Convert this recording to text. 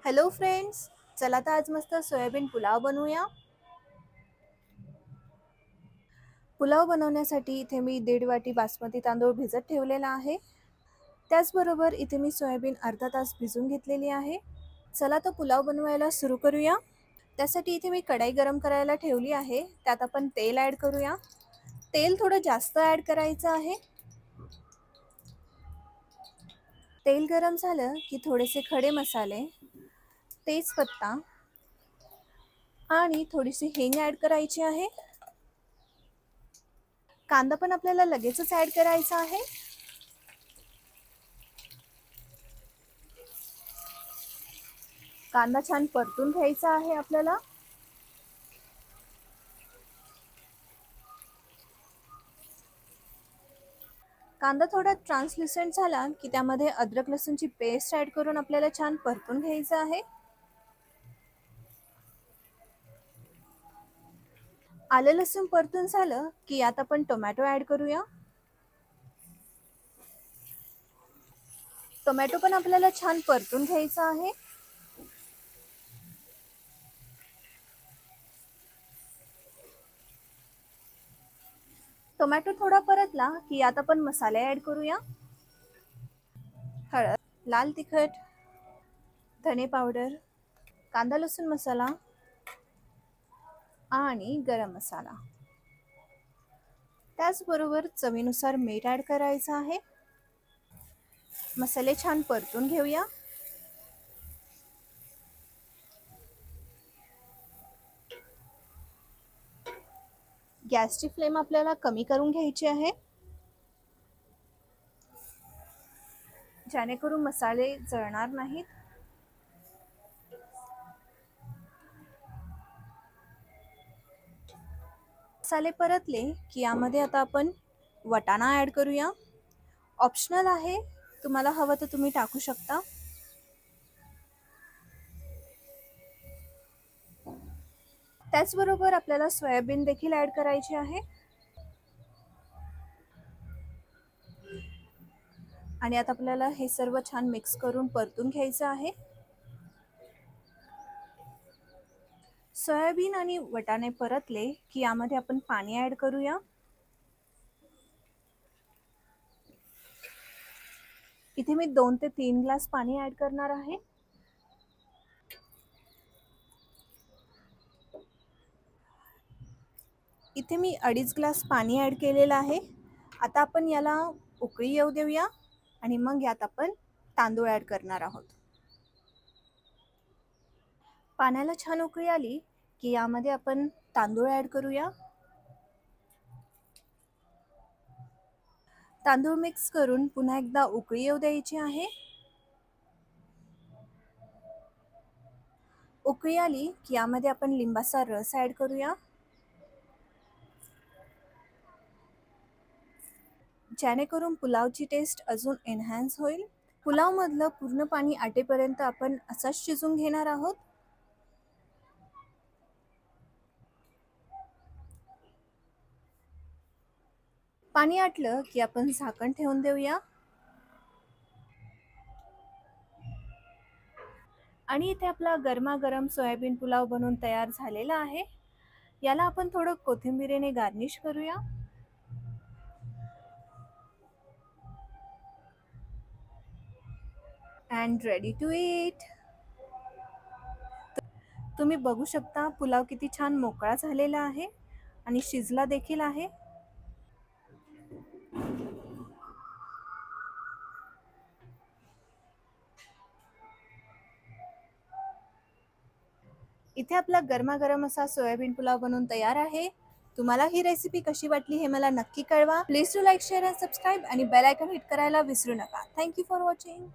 Hello friends, चला तर आज मस्त सोयाबीन पुलाव बनवूया। पुलाव बनवण्यासाठी इथे मी 1.5 वाटी बासमती तांदूळ भिजत ठेवलेला आहे। त्याचबरोबर इथे मी सोयाबीन अर्धा तास भिजून घेतलेली आहे। चला तर पुलाव बनवायला सुरू करूया। त्यासाठी इथे मी कढई गरम करायला ठेवली आहे। त्यात आपण तेल ॲड करूया। तेल थोडं जास्त ॲड करायचं आहे। तेल गरम झालं की थोडेसे खडे मसाले, तेजपत्ता आणि थोडीशी हिंग ॲड करायची आहे। कांदा पण आपल्याला लगेचच ॲड करायचा आहे। कांदा छान परतून घ्यायचा आहे आपल्याला। कांदा थोडा ट्रान्सल्युसेंट झाला की त्यामध्ये अद्रक लसूणची पेस्ट ॲड करून आपल्याला छान परतून घ्यायचं आहे। आलं लसूण परतून झालं की यात आपण टोमॅटो ॲड करूया। टोमॅटो पण आपल्याला छान परतून घ्यायचा आहे। टोमॅटो थोडा परतला की यात आपण मसाले ॲड करूया। हळद, लाल तिखट, धने पावडर, कांदा लसूण मसाला आणि गरम मसाला। त्याचबरोबर चवीनुसार मीठ ॲड करायचं आहे। मसाले छान परतून घेऊया। गॅसची फ्लेम आपल्याला कमी करून घ्यायची आहे, जेणेकरून मसाले जळणार नाहीत। मसाले परतले की यामध्ये आता आपण वाटाणा ॲड करूया। ऑप्शनल आहे, तुम्हाला हवं तर तुम्ही टाकू शकता। त्याचबरोबर आपल्याला सोयाबीन देखील ॲड करायची आहे आणि आता आपल्याला हे सर्व छान मिक्स करून परतून घ्यायचं आहे। सोयाबीन आणि वाटाणे परतले की यामध्ये आपण पाणी ॲड करूया। इथे मी 2 ते 3 ग्लास पाणी ॲड करणार आहे। इथे मी 2.5 ग्लास पाणी ॲड केलेलं आहे। आता आपण याला उकळी येऊ देऊया आणि मग यात आपण तांदूळ ॲड करणार आहोत। पाण्याला छान उकळी आली की यामध्ये आपण तांदूळ ॲड करूया। तांदूळ मिक्स करून पुन्हा एकदा उकळी येऊ द्यायची आहे। उकळी आली की यामध्ये आपण लिंबाचा रस ॲड करूया, जेणेकरून पुलावची टेस्ट अजून एनहान्स होईल। पुलावमधलं पूर्ण पाणी आटेपर्यंत आपण असाच शिजून घेणार आहोत। पाणी आटलं की आपण झाकण ठेवून देऊया आणि इथे आपला गरमागरम सोयाबीन पुलाव बनवून तयार झालेला आहे। याला आपण थोडं कोथिंबीरीने गार्निश करूया। And ready to eat. तुम्ही बघू शकता पुलाव किती छान मोकळा झालेला आहे आणि शिजला देखील आहे। इथे आपला गरमागरम असा सोयाबीन पुलाव बनवून तयार आहे। तुम्हाला ही रेसिपी कशी वाटली हे मला नक्की कळवा। Please to like, share and subscribe आणि बेल आयकॉन हिट करायला विसरू नका। Thank you for watching.